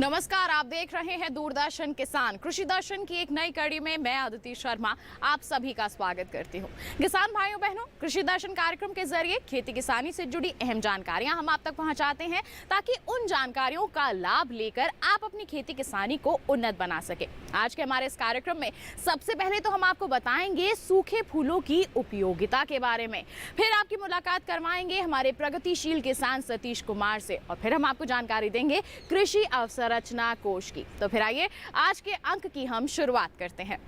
नमस्कार, आप देख रहे हैं दूरदर्शन किसान। कृषि दर्शन की एक नई कड़ी में मैं अदिति शर्मा आप सभी का स्वागत करती हूं। किसान भाइयों बहनों, कृषि दर्शन कार्यक्रम के जरिए खेती किसानी से जुड़ी अहम जानकारियां हम आप तक पहुंचाते हैं ताकि उन जानकारियों का लाभ लेकर आप अपनी खेती किसानी को उन्नत बना सके। आज के हमारे इस कार्यक्रम में सबसे पहले तो हम आपको बताएंगे सूखे फूलों की उपयोगिता के बारे में, फिर आपकी मुलाकात करवाएंगे हमारे प्रगतिशील किसान सतीश कुमार से और फिर हम आपको जानकारी देंगे कृषि अवसंरचना कोष की। तो फिर आइए आज के अंक की हम शुरुआत करते हैं।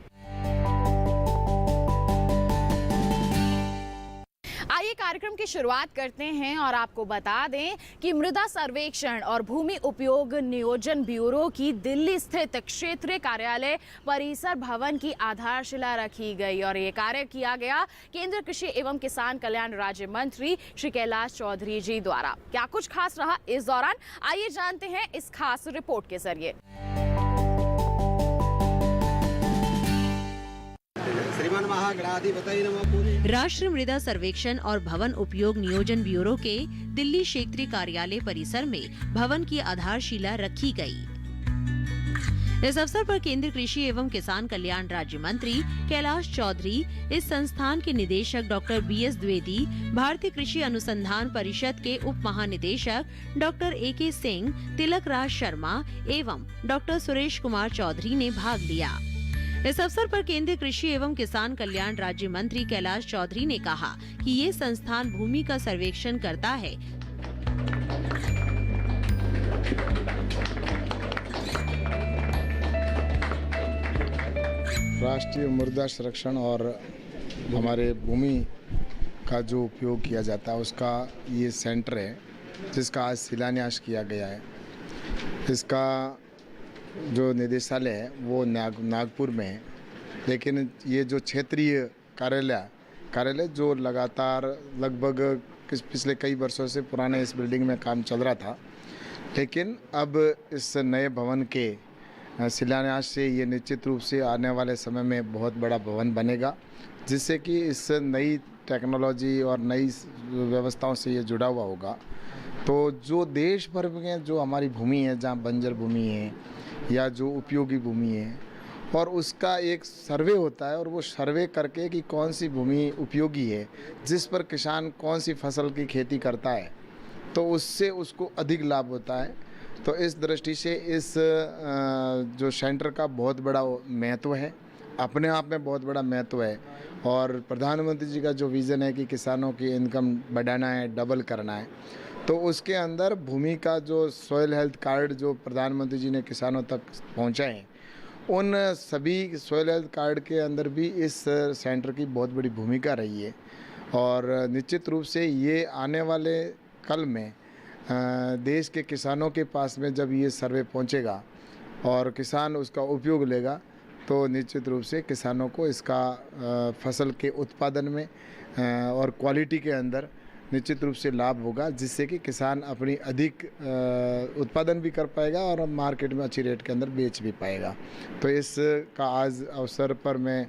आइए कार्यक्रम की शुरुआत करते हैं और आपको बता दें कि मृदा सर्वेक्षण और भूमि उपयोग नियोजन ब्यूरो की दिल्ली स्थित क्षेत्रीय कार्यालय परिसर भवन की आधारशिला रखी गई और ये कार्य किया गया केंद्रीय कृषि एवं किसान कल्याण राज्य मंत्री श्री कैलाश चौधरी जी द्वारा। क्या कुछ खास रहा इस दौरान, आइए जानते हैं इस खास रिपोर्ट के जरिए। राष्ट्रीय मृदा सर्वेक्षण और भवन उपयोग नियोजन ब्यूरो के दिल्ली क्षेत्रीय कार्यालय परिसर में भवन की आधारशिला रखी गई। इस अवसर पर केंद्रीय कृषि एवं किसान कल्याण राज्य मंत्री कैलाश चौधरी, इस संस्थान के निदेशक डॉक्टर BS द्विवेदी, भारतीय कृषि अनुसंधान परिषद के उप महानिदेशक डॉक्टर AK सिंह, तिलक राज शर्मा एवं डॉक्टर सुरेश कुमार चौधरी ने भाग लिया। इस अवसर पर केंद्रीय कृषि एवं किसान कल्याण राज्य मंत्री कैलाश चौधरी ने कहा कि ये संस्थान भूमि का सर्वेक्षण करता है। राष्ट्रीय मृदा संरक्षण और हमारे भूमि का जो उपयोग किया जाता है उसका ये सेंटर है जिसका आज शिलान्यास किया गया है। इसका जो निदेशालय है वो नागपुर में है, लेकिन ये जो क्षेत्रीय कार्यालय जो लगातार लगभग पिछले कई वर्षों से पुराने इस बिल्डिंग में काम चल रहा था, लेकिन अब इस नए भवन के शिलान्यास से ये निश्चित रूप से आने वाले समय में बहुत बड़ा भवन बनेगा, जिससे कि इस नई टेक्नोलॉजी और नई व्यवस्थाओं से ये जुड़ा हुआ होगा। तो जो देश भर में जो हमारी भूमि है, जहाँ बंजर भूमि है या जो उपयोगी भूमि है, और उसका एक सर्वे होता है और वो सर्वे करके कि कौन सी भूमि उपयोगी है, जिस पर किसान कौन सी फसल की खेती करता है, तो उससे उसको अधिक लाभ होता है। तो इस दृष्टि से इस जो सेंटर का बहुत बड़ा महत्व है, अपने आप में बहुत बड़ा महत्व है। और प्रधानमंत्री जी का जो विज़न है कि किसानों की इनकम बढ़ाना है, डबल करना है, तो उसके अंदर भूमि का जो सॉइल हेल्थ कार्ड जो प्रधानमंत्री जी ने किसानों तक पहुंचाए हैं, उन सभी सॉइल हेल्थ कार्ड के अंदर भी इस सेंटर की बहुत बड़ी भूमिका रही है। और निश्चित रूप से ये आने वाले कल में देश के किसानों के पास में जब ये सर्वे पहुंचेगा और किसान उसका उपयोग लेगा, तो निश्चित रूप से किसानों को इसका फसल के उत्पादन में और क्वालिटी के अंदर निश्चित रूप से लाभ होगा, जिससे कि किसान अपनी अधिक उत्पादन भी कर पाएगा और मार्केट में अच्छी रेट के अंदर बेच भी पाएगा। तो इसका आज अवसर पर मैं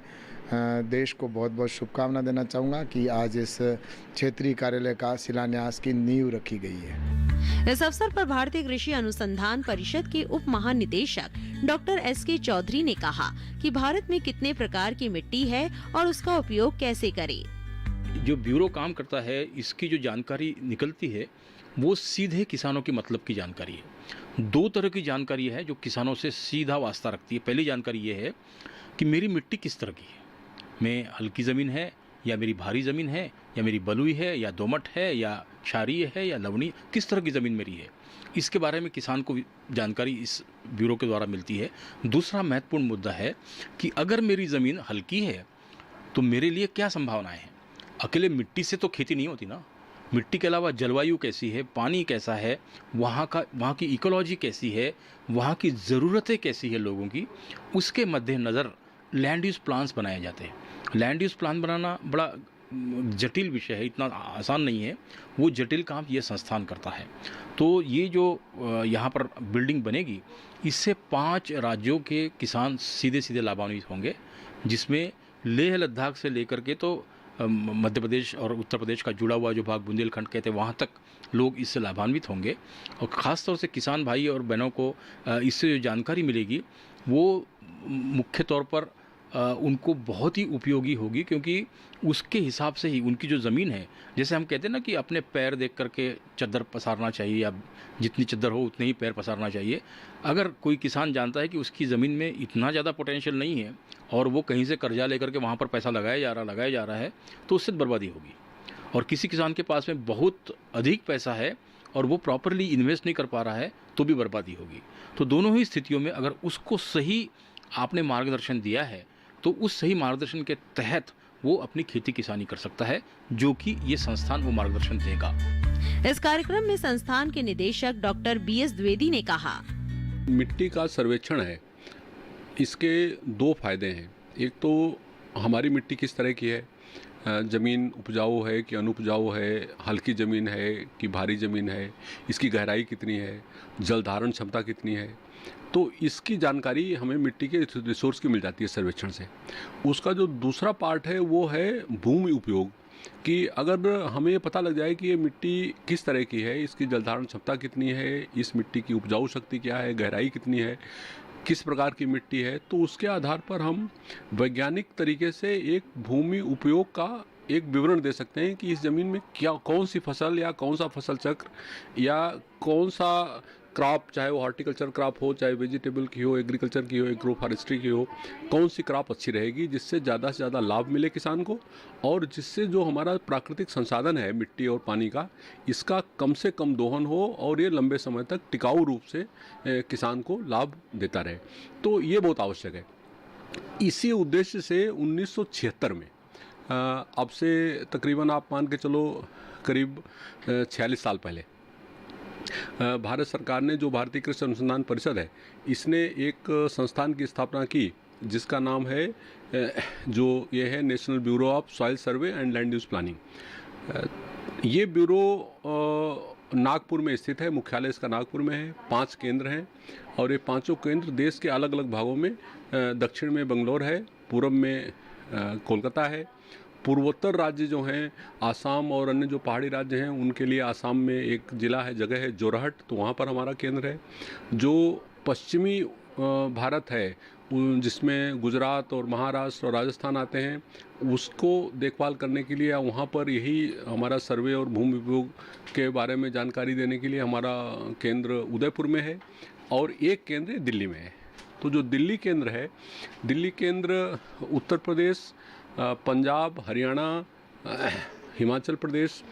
देश को बहुत बहुत शुभकामना देना चाहूँगा कि आज इस क्षेत्रीय कार्यालय का शिलान्यास की नींव रखी गई है। इस अवसर पर भारतीय कृषि अनुसंधान परिषद के उप महानिदेशक डॉक्टर SK चौधरी ने कहा कि भारत में कितने प्रकार की मिट्टी है और उसका उपयोग कैसे करें। जो ब्यूरो काम करता है, इसकी जो जानकारी निकलती है वो सीधे किसानों के मतलब की जानकारी है। दो तरह की जानकारी है जो किसानों से सीधा वास्ता रखती है। पहली जानकारी ये है कि मेरी मिट्टी किस तरह की है, मैं हल्की ज़मीन है या मेरी भारी ज़मीन है या मेरी बलुई है या दोमट है या क्षारीय है या लवणीय, किस तरह की ज़मीन मेरी है, इसके बारे में किसान को जानकारी इस ब्यूरो के द्वारा मिलती है। दूसरा महत्वपूर्ण मुद्दा है कि अगर मेरी ज़मीन हल्की है तो मेरे लिए क्या संभावनाएं हैं। अकेले मिट्टी से तो खेती नहीं होती ना, मिट्टी के अलावा जलवायु कैसी है, पानी कैसा है, वहाँ की इकोलॉजी कैसी है, वहाँ की ज़रूरतें कैसी है लोगों की, उसके मद्देनज़र लैंड यूज़ प्लान्स बनाए जाते हैं। लैंड यूज़ प्लान बनाना बड़ा जटिल विषय है, इतना आसान नहीं है। वो जटिल काम ये संस्थान करता है। तो ये जो यहाँ पर बिल्डिंग बनेगी, इससे 5 राज्यों के किसान सीधे सीधे लाभान्वित होंगे, जिसमें लेह लद्दाख से लेकर के तो मध्य प्रदेश और उत्तर प्रदेश का जुड़ा हुआ जो भाग बुंदेलखंड कहते हैं वहाँ तक लोग इससे लाभान्वित होंगे। और ख़ास तौर से किसान भाई और बहनों को इससे जो जानकारी मिलेगी वो मुख्य तौर पर उनको बहुत ही उपयोगी होगी, क्योंकि उसके हिसाब से ही उनकी जो ज़मीन है, जैसे हम कहते हैं ना कि अपने पैर देख करके चद्दर पसारना चाहिए, या जितनी चद्दर हो उतने ही पैर पसारना चाहिए। अगर कोई किसान जानता है कि उसकी ज़मीन में इतना ज़्यादा पोटेंशियल नहीं है और वो कहीं से कर्जा लेकर के वहाँ पर पैसा लगाया जा रहा है तो उससे बर्बादी होगी। और किसी किसान के पास में बहुत अधिक पैसा है और वो प्रॉपरली इन्वेस्ट नहीं कर पा रहा है तो भी बर्बादी होगी। तो दोनों ही स्थितियों में अगर उसको सही आपने मार्गदर्शन दिया है तो उस सही मार्गदर्शन के तहत वो अपनी खेती किसानी कर सकता है, जो कि ये संस्थान वो मार्गदर्शन देगा। इस कार्यक्रम में संस्थान के निदेशक डॉक्टर BS द्विवेदी ने कहा, मिट्टी का सर्वेक्षण है, इसके दो फायदे हैं। एक तो हमारी मिट्टी किस तरह की है, ज़मीन उपजाऊ है कि अनुपजाऊ है, हल्की ज़मीन है कि भारी ज़मीन है, इसकी गहराई कितनी है, जल धारण क्षमता कितनी है, तो इसकी जानकारी हमें मिट्टी के रिसोर्स की मिल जाती है सर्वेक्षण से। उसका जो दूसरा पार्ट है वो है भूमि उपयोग, कि अगर हमें ये पता लग जाए कि ये मिट्टी किस तरह की है, इसकी जल धारण क्षमता कितनी है, इस मिट्टी की उपजाऊ शक्ति क्या है, गहराई कितनी है, किस प्रकार की मिट्टी है, तो उसके आधार पर हम वैज्ञानिक तरीके से एक भूमि उपयोग का एक विवरण दे सकते हैं कि इस ज़मीन में क्या कौन सी फसल या कौन सा फसल चक्र या कौन सा क्रॉप, चाहे वो हॉर्टिकल्चर क्रॉप हो, चाहे वेजिटेबल की हो, एग्रीकल्चर की हो, एग्रो फॉरेस्ट्री की हो, कौन सी क्रॉप अच्छी रहेगी जिससे ज़्यादा से ज़्यादा लाभ मिले किसान को, और जिससे जो हमारा प्राकृतिक संसाधन है मिट्टी और पानी का, इसका कम से कम दोहन हो और ये लंबे समय तक टिकाऊ रूप से किसान को लाभ देता रहे। तो ये बहुत आवश्यक है। इसी उद्देश्य से 1976 में अब से तकरीबन आप मान के चलो करीब 46 साल पहले भारत सरकार ने, जो भारतीय कृषि अनुसंधान परिषद है, इसने एक संस्थान की स्थापना की जिसका नाम है जो ये है national bureau of soil survey and land use planning. ये ब्यूरो नागपुर में स्थित है, मुख्यालय इसका नागपुर में है। 5 केंद्र हैं और ये 5 केंद्र देश के अलग अलग भागों में, दक्षिण में बंगलोर है, पूर्व में कोलकाता है, पूर्वोत्तर राज्य जो हैं आसाम और अन्य जो पहाड़ी राज्य हैं उनके लिए आसाम में एक ज़िला है, जगह है जोरहट, तो वहाँ पर हमारा केंद्र है। जो पश्चिमी भारत है जिसमें गुजरात और महाराष्ट्र और राजस्थान आते हैं, उसको देखभाल करने के लिए वहाँ पर यही हमारा सर्वे और भूमि उपयोग के बारे में जानकारी देने के लिए हमारा केंद्र उदयपुर में है और एक केंद्र दिल्ली में है। तो जो दिल्ली केंद्र है, दिल्ली केंद्र उत्तर प्रदेश, पंजाब, हरियाणा, हिमाचल प्रदेश,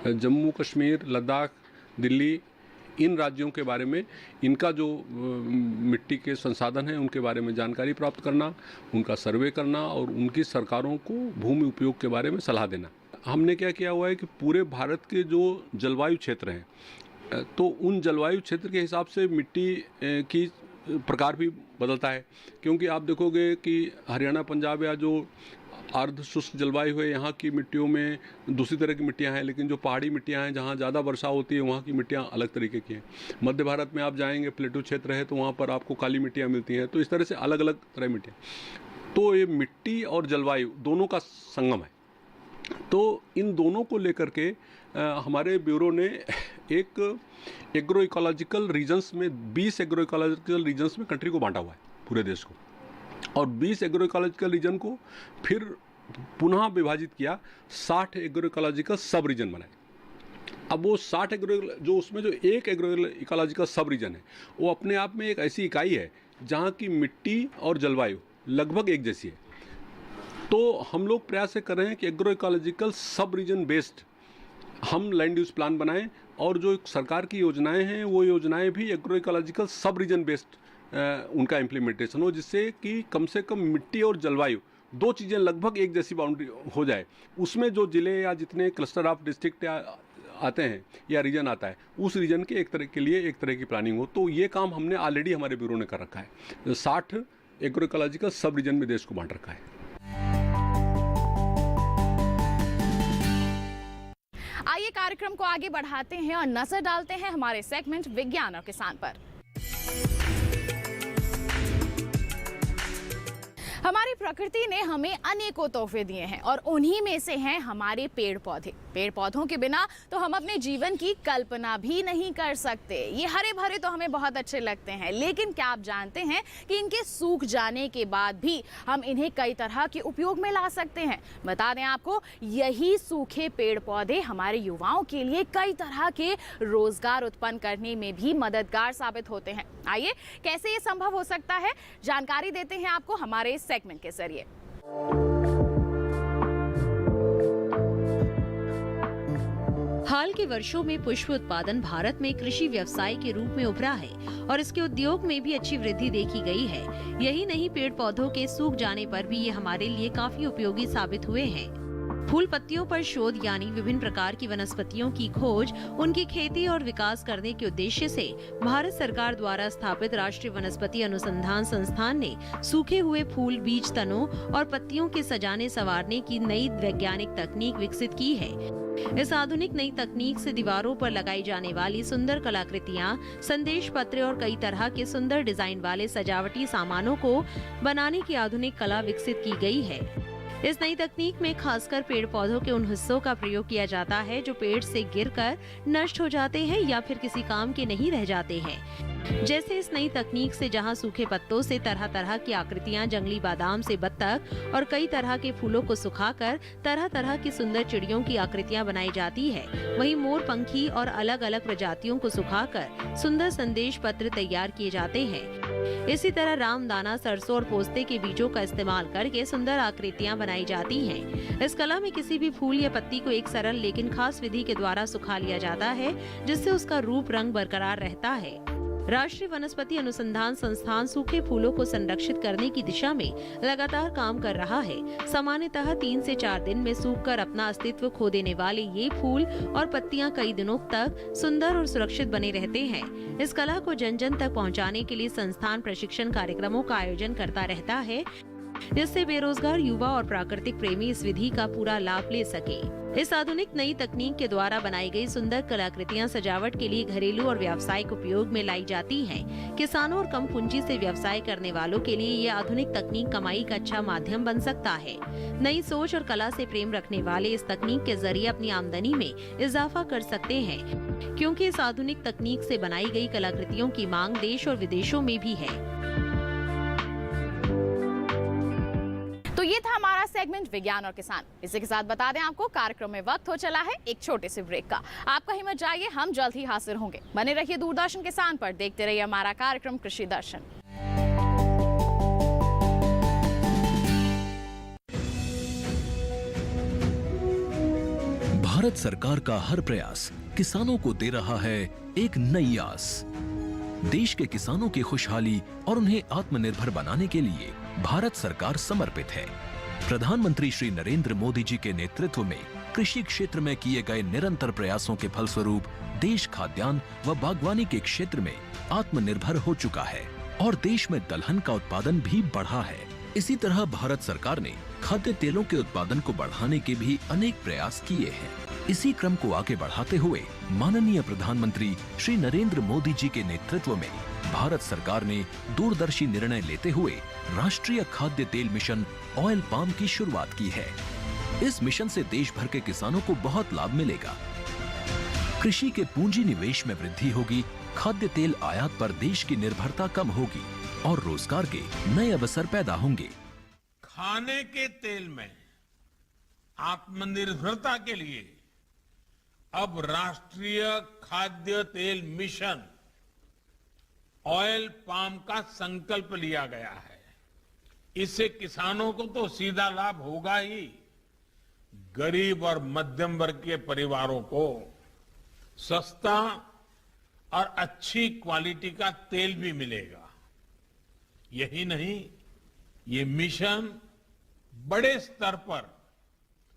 जम्मू कश्मीर, लद्दाख, दिल्ली, इन राज्यों के बारे में, इनका जो मिट्टी के संसाधन हैं उनके बारे में जानकारी प्राप्त करना, उनका सर्वे करना और उनकी सरकारों को भूमि उपयोग के बारे में सलाह देना। हमने क्या किया हुआ है कि पूरे भारत के जो जलवायु क्षेत्र हैं, तो उन जलवायु क्षेत्र के हिसाब से मिट्टी की प्रकार भी बदलता है। क्योंकि आप देखोगे कि हरियाणा, पंजाब या जो अर्ध शुष्क जलवायु है, यहाँ की मिट्टियों में दूसरी तरह की मिट्टियाँ हैं, लेकिन जो पहाड़ी मिट्टियाँ हैं जहाँ ज़्यादा वर्षा होती है वहाँ की मिट्टियाँ अलग तरीके की हैं। मध्य भारत में आप जाएंगे, प्लेटू क्षेत्र है, तो वहाँ पर आपको काली मिट्टियाँ मिलती हैं। तो इस तरह से अलग अलग तरह मिट्टियाँ, तो ये मिट्टी और जलवायु दोनों का संगम है। तो इन दोनों को लेकर के हमारे ब्यूरो ने एक एग्रो इकोलॉजिकल रीजन्स में 20 एग्रो इकोलॉजिकल रीजन्स में कंट्री को बांटा हुआ है, पूरे देश को, और 20 एग्रो इकोलॉजिकल रीजन को फिर पुनः विभाजित किया, 60 एग्रो इकोलॉजिकल सब रीजन बनाए। अब वो 60 एग्रो, जो उसमें जो एक एग्रो इकोलॉजिकल सब रीजन है, वो अपने आप में एक ऐसी इकाई है जहाँ की मिट्टी और जलवायु लगभग एक जैसी है। तो हम लोग प्रयास कर रहे हैं कि एग्रो इकोलॉजिकल सब रीजन बेस्ड हम लैंड यूज प्लान बनाएं, और जो सरकार की योजनाएं हैं वो योजनाएं भी एग्रो इकोलॉजिकल सब रीजन बेस्ड उनका इम्प्लीमेंटेशन हो, जिससे कि कम से कम मिट्टी और जलवायु दो चीज़ें लगभग एक जैसी बाउंड्री हो जाए। उसमें जो ज़िले या जितने क्लस्टर ऑफ डिस्ट्रिक्ट आते हैं या रीजन आता है, उस रीजन के एक तरह के लिए एक तरह की प्लानिंग हो। तो ये काम हमने ऑलरेडी हमारे ब्यूरो ने कर रखा है। 60 एग्रो इकोलॉजिकल सब रीजन में देश को बांट रखा है। आइए कार्यक्रम को आगे बढ़ाते हैं और नजर डालते हैं हमारे सेगमेंट विज्ञान और किसान पर। हमारी प्रकृति ने हमें अनेकों तोहफे दिए हैं और उन्हीं में से हैं हमारे पेड़ पौधे। पेड़ पौधों के बिना तो हम अपने जीवन की कल्पना भी नहीं कर सकते। ये हरे भरे तो हमें बहुत अच्छे लगते हैं, लेकिन क्या आप जानते हैं कि इनके सूख जाने के बाद भी हम इन्हें कई तरह के उपयोग में ला सकते हैं। बता दें आपको, यही सूखे पेड़ पौधे हमारे युवाओं के लिए कई तरह के रोजगार उत्पन्न करने में भी मददगार साबित होते हैं। आइए, कैसे ये संभव हो सकता है, जानकारी देते हैं आपको हमारे इस सेगमेंट के जरिए। हाल के वर्षों में पुष्प उत्पादन भारत में कृषि व्यवसाय के रूप में उभरा है और इसके उद्योग में भी अच्छी वृद्धि देखी गई है। यही नहीं, पेड़ पौधों के सूख जाने पर भी ये हमारे लिए काफी उपयोगी साबित हुए हैं। फूल पत्तियों पर शोध यानी विभिन्न प्रकार की वनस्पतियों की खोज, उनकी खेती और विकास करने के उद्देश्य से भारत सरकार द्वारा स्थापित राष्ट्रीय वनस्पति अनुसंधान संस्थान ने सूखे हुए फूल, बीज, तनों और पत्तियों के सजाने संवारने की नई वैज्ञानिक तकनीक विकसित की है। इस आधुनिक नई तकनीक से दीवारों पर लगाई जाने वाली सुंदर कलाकृतियां, संदेश पत्र और कई तरह के सुंदर डिजाइन वाले सजावटी सामानों को बनाने की आधुनिक कला विकसित की गई है। इस नई तकनीक में खासकर पेड़ पौधों के उन हिस्सों का प्रयोग किया जाता है जो पेड़ से गिरकर नष्ट हो जाते हैं या फिर किसी काम के नहीं रह जाते हैं। जैसे इस नई तकनीक से जहां सूखे पत्तों से तरह तरह की आकृतियां, जंगली बादाम से बत्तख और कई तरह के फूलों को सुखाकर तरह तरह की सुंदर चिड़ियों की आकृतियां बनाई जाती है, वहीं मोर पंखी और अलग अलग प्रजातियों को सुखाकर सुंदर संदेश पत्र तैयार किए जाते हैं। इसी तरह रामदाना, सरसों और पोस्ते के बीजों का इस्तेमाल करके सुंदर आकृतियां बनाई जाती हैं। इस कला में किसी भी फूल या पत्ती को एक सरल लेकिन खास विधि के द्वारा सुखा लिया जाता है, जिससे उसका रूप रंग बरकरार रहता है। राष्ट्रीय वनस्पति अनुसंधान संस्थान सूखे फूलों को संरक्षित करने की दिशा में लगातार काम कर रहा है। सामान्यतः 3 से 4 दिन में सूखकर अपना अस्तित्व खो देने वाले ये फूल और पत्तियां कई दिनों तक सुंदर और सुरक्षित बने रहते हैं। इस कला को जन जन तक पहुंचाने के लिए संस्थान प्रशिक्षण कार्यक्रमों का आयोजन करता रहता है, जिससे बेरोजगार युवा और प्राकृतिक प्रेमी इस विधि का पूरा लाभ ले सके। इस आधुनिक नई तकनीक के द्वारा बनाई गई सुंदर कलाकृतियां सजावट के लिए घरेलू और व्यावसायिक उपयोग में लाई जाती हैं। किसानों और कम पूंजी से व्यवसाय करने वालों के लिए ये आधुनिक तकनीक कमाई का अच्छा माध्यम बन सकता है। नई सोच और कला से प्रेम रखने वाले इस तकनीक के जरिए अपनी आमदनी में इजाफा कर सकते हैं, क्योंकि इस आधुनिक तकनीक से बनाई गई कलाकृतियों की मांग देश और विदेशों में भी है। तो ये था हमारा सेगमेंट विज्ञान और किसान। इसी के साथ बता दें आपको, कार्यक्रम में वक्त हो चला है एक छोटे से ब्रेक का। आपका हिम्मत जाइए, हम जल्द ही हाजिर होंगे। बने रहिए दूरदर्शन किसान पर, देखते रहिए हमारा कार्यक्रम कृषि दर्शन। भारत सरकार का हर प्रयास किसानों को दे रहा है एक नई आस। देश के किसानों की खुशहाली और उन्हें आत्मनिर्भर बनाने के लिए भारत सरकार समर्पित है। प्रधानमंत्री श्री नरेंद्र मोदी जी के नेतृत्व में कृषि क्षेत्र में किए गए निरंतर प्रयासों के फलस्वरूप देश खाद्यान्न व बागवानी के क्षेत्र में आत्मनिर्भर हो चुका है और देश में दलहन का उत्पादन भी बढ़ा है। इसी तरह भारत सरकार ने खाद्य तेलों के उत्पादन को बढ़ाने के भी अनेक प्रयास किए हैं। इसी क्रम को आगे बढ़ाते हुए माननीय प्रधानमंत्री श्री नरेंद्र मोदी जी के नेतृत्व में भारत सरकार ने दूरदर्शी निर्णय लेते हुए राष्ट्रीय खाद्य तेल मिशन ऑयल पाम की शुरुआत की है। इस मिशन से देश भर के किसानों को बहुत लाभ मिलेगा। कृषि के पूंजी निवेश में वृद्धि होगी, खाद्य तेल आयात पर देश की निर्भरता कम होगी और रोजगार के नए अवसर पैदा होंगे। खाने के तेल में आत्मनिर्भरता के लिए अब राष्ट्रीय खाद्य तेल मिशन ऑयल पाम का संकल्प लिया गया है। इससे किसानों को तो सीधा लाभ होगा ही, गरीब और मध्यम वर्ग के परिवारों को सस्ता और अच्छी क्वालिटी का तेल भी मिलेगा। यही नहीं, ये मिशन बड़े स्तर पर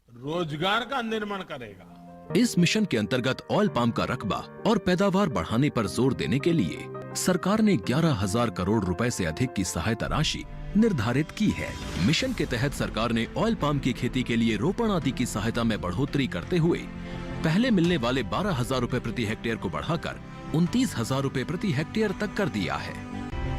रोजगार का निर्माण करेगा। इस मिशन के अंतर्गत ऑयल पाम का रकबा और पैदावार बढ़ाने पर जोर देने के लिए सरकार ने 11,000 करोड़ रुपए से अधिक की सहायता राशि निर्धारित की है। मिशन के तहत सरकार ने ऑयल पाम की खेती के लिए रोपण आदि की सहायता में बढ़ोतरी करते हुए पहले मिलने वाले 12,000 रुपए प्रति हेक्टेयर को बढ़ाकर 29,000 रुपए प्रति हेक्टेयर तक कर दिया है।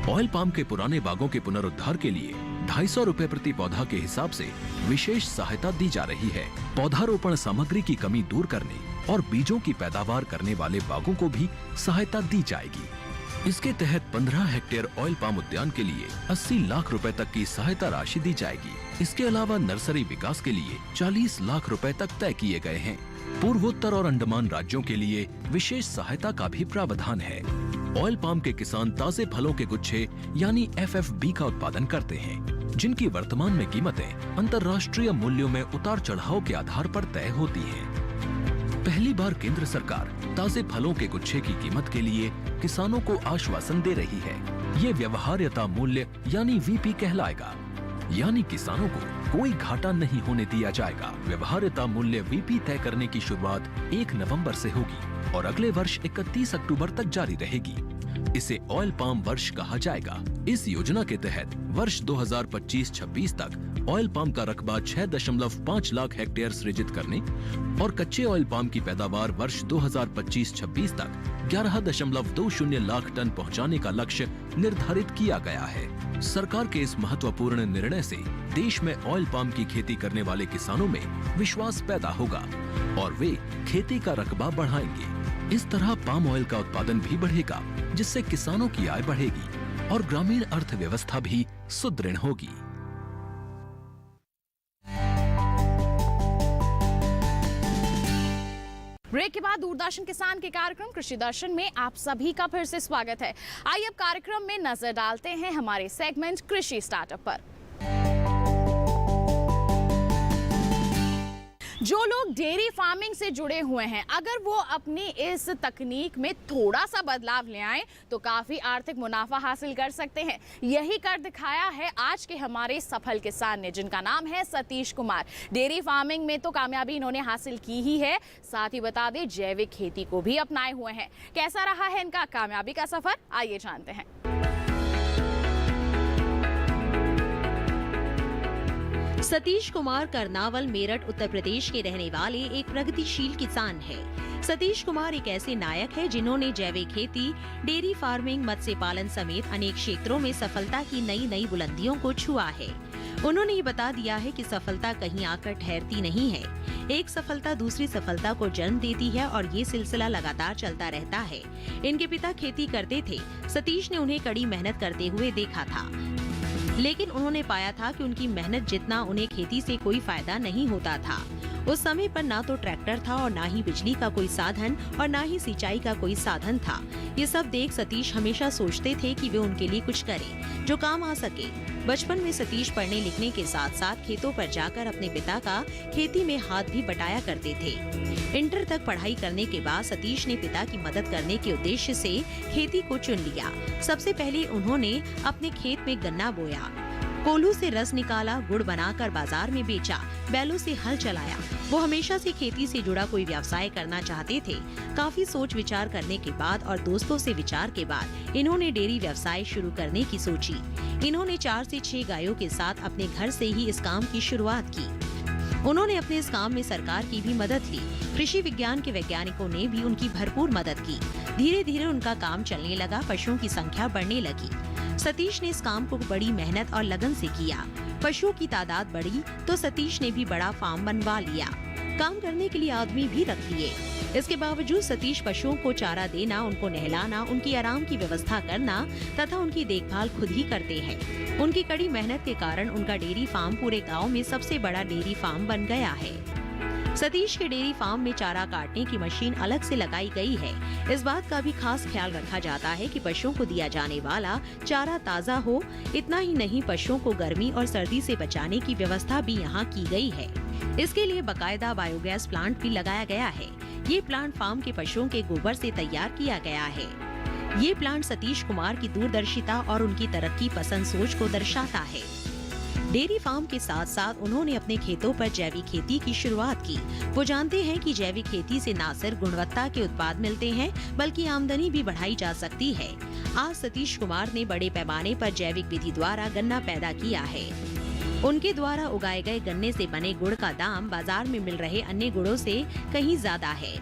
ऑयल पाम के पुराने बागों के पुनरुद्धार के लिए 250 रुपए प्रति पौधा के हिसाब से विशेष सहायता दी जा रही है। पौधारोपण सामग्री की कमी दूर करने और बीजों की पैदावार करने वाले बागों को भी सहायता दी जाएगी। इसके तहत 15 हेक्टेयर ऑयल पाम उद्यान के लिए 80 लाख रुपए तक की सहायता राशि दी जाएगी। इसके अलावा नर्सरी विकास के लिए 40 लाख रुपए तक तय किए गए हैं। पूर्वोत्तर और अंडमान राज्यों के लिए विशेष सहायता का भी प्रावधान है। ऑयल पाम के किसान ताजे फलों के गुच्छे यानी FFB का उत्पादन करते हैं, जिनकी वर्तमान में कीमतें अंतर्राष्ट्रीय मूल्यों में उतार चढ़ाव के आधार पर तय होती हैं। पहली बार केंद्र सरकार ताजे फलों के गुच्छे की कीमत के लिए किसानों को आश्वासन दे रही है। ये व्यवहार्यता मूल्य यानी VP कहलाएगा, यानी किसानों को कोई घाटा नहीं होने दिया जाएगा। व्यवहार्यता मूल्य VP तय करने की शुरुआत 1 नवंबर से होगी और अगले वर्ष 31 अक्टूबर तक जारी रहेगी। इसे ऑयल पाम वर्ष कहा जाएगा। इस योजना के तहत वर्ष 2025-26 तक ऑयल पाम का रकबा 6.5 लाख हेक्टेयर सृजित करने और कच्चे ऑयल पाम की पैदावार वर्ष 2025-26 तक 11.20 लाख टन पहुंचाने का लक्ष्य निर्धारित किया गया है। सरकार के इस महत्वपूर्ण निर्णय से देश में ऑयल पाम की खेती करने वाले किसानों में विश्वास पैदा होगा और वे खेती का रकबा बढ़ाएंगे। इस तरह पाम ऑयल का उत्पादन भी बढ़ेगा, जिससे किसानों की आय बढ़ेगी और ग्रामीण अर्थव्यवस्था भी सुदृढ़ होगी। ब्रेक के बाद दूरदर्शन किसान के कार्यक्रम कृषि दर्शन में आप सभी का फिर से स्वागत है। आइए अब कार्यक्रम में नजर डालते हैं हमारे सेगमेंट कृषि स्टार्टअप पर। जो लोग डेयरी फार्मिंग से जुड़े हुए हैं, अगर वो अपनी इस तकनीक में थोड़ा सा बदलाव ले आए तो काफी आर्थिक मुनाफा हासिल कर सकते हैं। यही कर दिखाया है आज के हमारे सफल किसान ने, जिनका नाम है सतीश कुमार। डेयरी फार्मिंग में तो कामयाबी इन्होंने हासिल की ही है, साथ ही बता दें जैविक खेती को भी अपनाए हुए हैं। कैसा रहा है इनका कामयाबी का सफर, आइए जानते हैं। सतीश कुमार करनावल मेरठ उत्तर प्रदेश के रहने वाले एक प्रगतिशील किसान है। सतीश कुमार एक ऐसे नायक है जिन्होंने जैविक खेती, डेयरी फार्मिंग, मत्स्य पालन समेत अनेक क्षेत्रों में सफलता की नई नई बुलंदियों को छुआ है। उन्होंने ये बता दिया है कि सफलता कहीं आकर ठहरती नहीं है, एक सफलता दूसरी सफलता को जन्म देती है और ये सिलसिला लगातार चलता रहता है। इनके पिता खेती करते थे। सतीश ने उन्हें कड़ी मेहनत करते हुए देखा था, लेकिन उन्होंने पाया था कि उनकी मेहनत जितना उन्हें खेती से कोई फायदा नहीं होता था। उस समय पर ना तो ट्रैक्टर था और ना ही बिजली का कोई साधन और ना ही सिंचाई का कोई साधन था। ये सब देख सतीश हमेशा सोचते थे कि वे उनके लिए कुछ करें जो काम आ सके। बचपन में सतीश पढ़ने लिखने के साथ साथ खेतों पर जाकर अपने पिता का खेती में हाथ भी बटाया करते थे। इंटर तक पढ़ाई करने के बाद सतीश ने पिता की मदद करने के उद्देश्य से खेती को चुन लिया। सबसे पहले उन्होंने अपने खेत में गन्ना बोया, कोल्हू से रस निकाला, गुड़ बनाकर बाजार में बेचा, बैलों से हल चलाया। वो हमेशा से खेती से जुड़ा कोई व्यवसाय करना चाहते थे। काफी सोच विचार करने के बाद और दोस्तों से विचार के बाद इन्होंने डेयरी व्यवसाय शुरू करने की सोची। इन्होंने 4 से 6 गायों के साथ अपने घर से ही इस काम की शुरुआत की। उन्होंने अपने इस काम में सरकार की भी मदद ली। कृषि विज्ञान के वैज्ञानिकों ने भी उनकी भरपूर मदद की। धीरे धीरे उनका काम चलने लगा, पशुओं की संख्या बढ़ने लगी। सतीश ने इस काम को बड़ी मेहनत और लगन से किया। पशुओं की तादाद बढ़ी तो सतीश ने भी बड़ा फार्म बनवा लिया। काम करने के लिए आदमी भी रख लिए। इसके बावजूद सतीश पशुओं को चारा देना, उनको नहलाना, उनकी आराम की व्यवस्था करना तथा उनकी देखभाल खुद ही करते हैं। उनकी कड़ी मेहनत के कारण उनका डेयरी फार्म पूरे गांव में सबसे बड़ा डेयरी फार्म बन गया है। सतीश के डेयरी फार्म में चारा काटने की मशीन अलग से लगाई गई है। इस बात का भी खास ख्याल रखा जाता है कि पशुओं को दिया जाने वाला चारा ताज़ा हो। इतना ही नहीं, पशुओं को गर्मी और सर्दी से बचाने की व्यवस्था भी यहाँ की गई है। इसके लिए बाकायदा बायोगैस प्लांट भी लगाया गया है। ये प्लांट फार्म के पशुओं के गोबर से तैयार किया गया है। ये प्लांट सतीश कुमार की दूरदर्शिता और उनकी तरक्की पसंद सोच को दर्शाता है। डेयरी फार्म के साथ साथ उन्होंने अपने खेतों पर जैविक खेती की शुरुआत की। वो जानते हैं कि जैविक खेती से न सिर्फ गुणवत्ता के उत्पाद मिलते हैं, बल्कि आमदनी भी बढ़ाई जा सकती है। आज सतीश कुमार ने बड़े पैमाने पर जैविक विधि द्वारा गन्ना पैदा किया है। उनके द्वारा उगाए गए गन्ने से बने गुड़ का दाम बाजार में मिल रहे अन्य गुड़ों से कहीं ज्यादा है।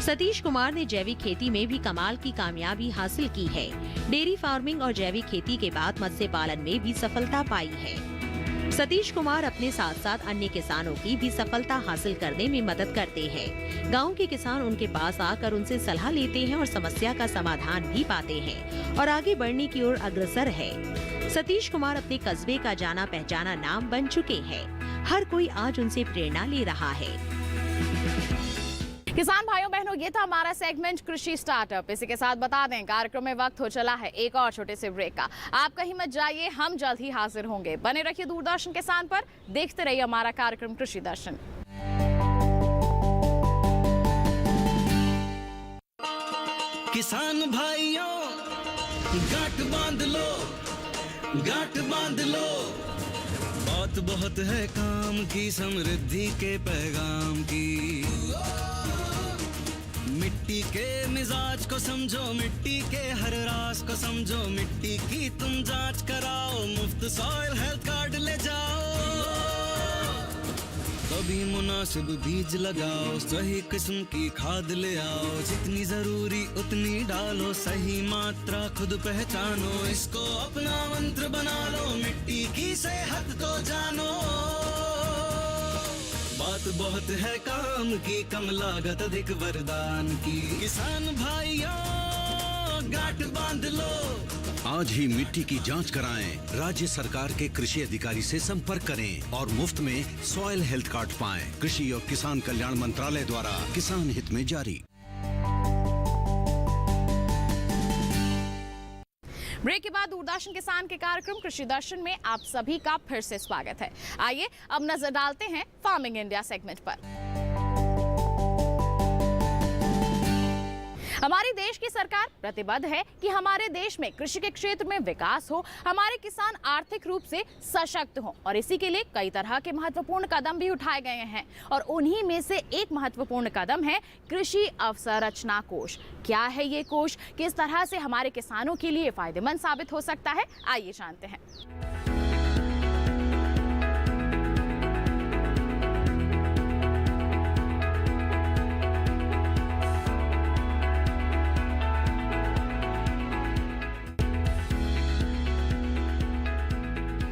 सतीश कुमार ने जैविक खेती में भी कमाल की कामयाबी हासिल की है। डेयरी फार्मिंग और जैविक खेती के बाद मत्स्य पालन में भी सफलता पाई है। सतीश कुमार अपने साथ साथ अन्य किसानों की भी सफलता हासिल करने में मदद करते हैं। गांव के किसान उनके पास आकर उनसे सलाह लेते हैं और समस्या का समाधान भी पाते हैं और आगे बढ़ने की ओर अग्रसर है। सतीश कुमार अपने कस्बे का जाना पहचाना नाम बन चुके हैं। हर कोई आज उनसे प्रेरणा ले रहा है। किसान भाइयों बहनों, ये था हमारा सेगमेंट कृषि स्टार्टअप। इसी के साथ बता दें कार्यक्रम में वक्त हो चला है एक और छोटे से ब्रेक का। आप कहीं मत जाइए, हम जल्द ही हाजिर होंगे। बने रहिए दूरदर्शन किसान पर, देखते रहिए हमारा कार्यक्रम कृषि दर्शन। किसान भाइयों गांठ बांध लो, गांठ बांध लो, बात बहुत है काम की, समृद्धि के पैगाम की। मिट्टी के मिजाज को समझो, मिट्टी के हर राज को समझो, मिट्टी की तुम जांच कराओ, मुफ्त सॉइल हेल्थ कार्ड ले जाओ। कभी मुनासिब बीज लगाओ, सही किस्म की खाद ले आओ, जितनी जरूरी उतनी डालो, सही मात्रा खुद पहचानो, इसको अपना मंत्र बना लो, मिट्टी की सेहत को जानो। बात बहुत है काम की, कम लागत अधिक वरदान की। किसान भाइयों गांठ बांध लो, आज ही मिट्टी की जांच कराएं। राज्य सरकार के कृषि अधिकारी से संपर्क करें और मुफ्त में सॉइल हेल्थ कार्ड पाएं। कृषि और किसान कल्याण मंत्रालय द्वारा किसान हित में जारी। ब्रेक के बाद दूरदर्शन किसान के कार्यक्रम कृषि दर्शन में आप सभी का फिर से स्वागत है। आइए अब नजर डालते हैं फार्मिंग इंडिया सेगमेंट पर। हमारी देश की सरकार प्रतिबद्ध है कि हमारे देश में कृषि के क्षेत्र में विकास हो, हमारे किसान आर्थिक रूप से सशक्त हों और इसी के लिए कई तरह के महत्वपूर्ण कदम भी उठाए गए हैं और उन्हीं में से एक महत्वपूर्ण कदम है कृषि अवसंरचना कोष। क्या है ये कोष, किस तरह से हमारे किसानों के लिए फायदेमंद साबित हो सकता है, आइए जानते हैं।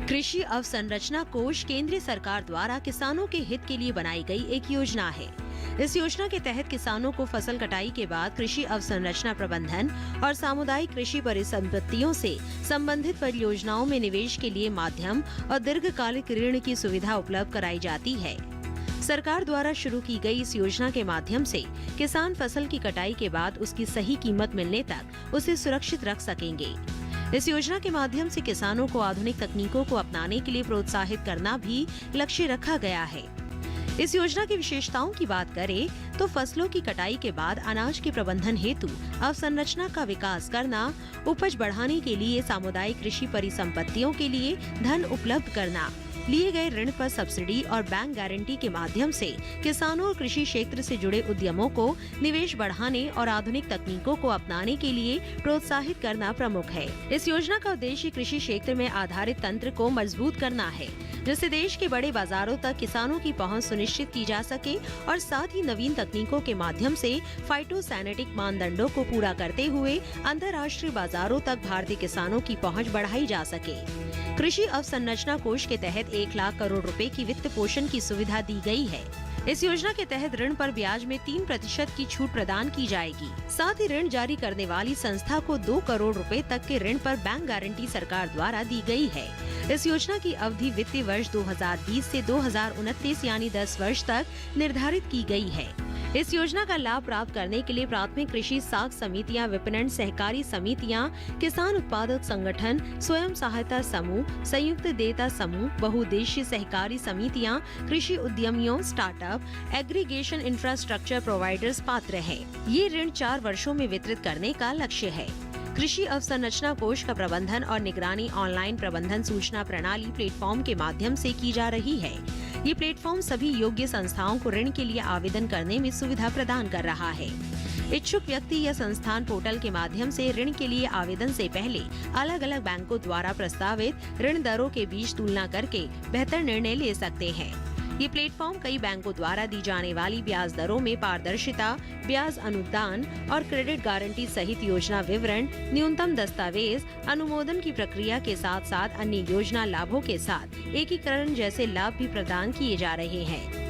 कृषि अवसंरचना कोष केंद्र सरकार द्वारा किसानों के हित के लिए बनाई गई एक योजना है। इस योजना के तहत किसानों को फसल कटाई के बाद कृषि अवसंरचना प्रबंधन और सामुदायिक कृषि परिसंपत्तियों से संबंधित परियोजनाओं में निवेश के लिए माध्यम और दीर्घकालिक ऋण की सुविधा उपलब्ध कराई जाती है। सरकार द्वारा शुरू की गई इस योजना के माध्यम से किसान फसल की कटाई के बाद उसकी सही कीमत मिलने तक उसे सुरक्षित रख सकेंगे। इस योजना के माध्यम से किसानों को आधुनिक तकनीकों को अपनाने के लिए प्रोत्साहित करना भी लक्ष्य रखा गया है। इस योजना की विशेषताओं की बात करें तो फसलों की कटाई के बाद अनाज के प्रबंधन हेतु अवसंरचना का विकास करना, उपज बढ़ाने के लिए सामुदायिक कृषि परिसंपत्तियों के लिए धन उपलब्ध करना, लिए गए ऋण पर सब्सिडी और बैंक गारंटी के माध्यम से किसानों और कृषि क्षेत्र से जुड़े उद्यमों को निवेश बढ़ाने और आधुनिक तकनीकों को अपनाने के लिए प्रोत्साहित करना प्रमुख है। इस योजना का उद्देश्य कृषि क्षेत्र में आधारित तंत्र को मजबूत करना है, जिससे देश के बड़े बाजारों तक किसानों की पहुंच सुनिश्चित की जा सके और साथ ही नवीन तकनीकों के माध्यम से फाइटोसैनिटिक मानदंडों को पूरा करते हुए अंतर्राष्ट्रीय बाजारों तक भारतीय किसानों की पहुंच बढ़ाई जा सके। कृषि अवसंरचना कोष के तहत 1 लाख करोड़ रुपए की वित्त पोषण की सुविधा दी गई है। इस योजना के तहत ऋण पर ब्याज में 3% की छूट प्रदान की जाएगी। साथ ही ऋण जारी करने वाली संस्था को 2 करोड़ रुपए तक के ऋण पर बैंक गारंटी सरकार द्वारा दी गई है। इस योजना की अवधि वित्तीय वर्ष 2020 से 2029 यानी 10 वर्ष तक निर्धारित की गई है। इस योजना का लाभ प्राप्त करने के लिए प्राथमिक कृषि साख समितियां, विपणन सहकारी समितियां, किसान उत्पादक संगठन, स्वयं सहायता समूह, संयुक्त देयता समूह, बहुउद्देशीय सहकारी समितियां, कृषि उद्यमियों, स्टार्टअप, एग्रीगेशन इंफ्रास्ट्रक्चर प्रोवाइडर्स पात्र हैं। ये ऋण 4 वर्षों में वितरित करने का लक्ष्य है। कृषि अवसंरचना कोष का प्रबंधन और निगरानी ऑनलाइन प्रबंधन सूचना प्रणाली प्लेटफॉर्म के माध्यम से की जा रही है। ये प्लेटफॉर्म सभी योग्य संस्थाओं को ऋण के लिए आवेदन करने में सुविधा प्रदान कर रहा है। इच्छुक व्यक्ति या संस्थान पोर्टल के माध्यम से ऋण के लिए आवेदन से पहले अलग अलग बैंकों द्वारा प्रस्तावित ऋण दरों के बीच तुलना करके बेहतर निर्णय ले सकते हैं। ये प्लेटफॉर्म कई बैंकों द्वारा दी जाने वाली ब्याज दरों में पारदर्शिता, ब्याज अनुदान और क्रेडिट गारंटी सहित योजना विवरण, न्यूनतम दस्तावेज, अनुमोदन की प्रक्रिया के साथ साथ अन्य योजना लाभों के साथ एकीकरण जैसे लाभ भी प्रदान किए जा रहे हैं।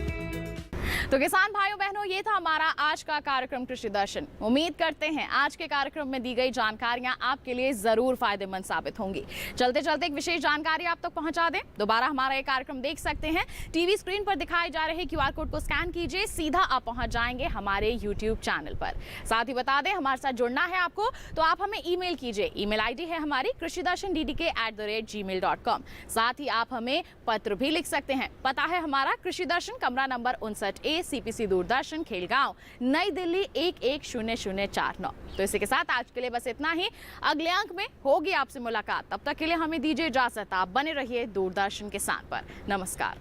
तो किसान भाइयों बहनों, ये था हमारा आज का कार्यक्रम कृषि दर्शन। उम्मीद करते हैं आज के कार्यक्रम में दी गई जानकारियां आपके लिए जरूर फायदेमंद साबित होंगी। चलते चलते एक विशेष जानकारी आप तक पहुंचा दें। दोबारा हमारा ये कार्यक्रम देख सकते हैं। टीवी स्क्रीन पर दिखाए जा रहे QR कोड को स्कैन कीजिए, सीधा आप पहुंच जाएंगे हमारे YouTube चैनल पर। साथ ही बता दें, हमारे साथ जुड़ना है आपको तो आप हमें ईमेल कीजिए। ईमेल ID है हमारी krishidarshandddk@gmail.com। साथ ही आप हमें पत्र भी लिख सकते हैं। पता है हमारा कृषि दर्शन, कमरा number 59A, CPC Doordarshan, Khelgaon, नई दिल्ली 110049। तो इसी के साथ आज के लिए बस इतना ही। अगले अंक में होगी आपसे मुलाकात। तब तक के लिए हमें दीजिए इजाजत। आप बने रहिए दूरदर्शन किसान पर। नमस्कार।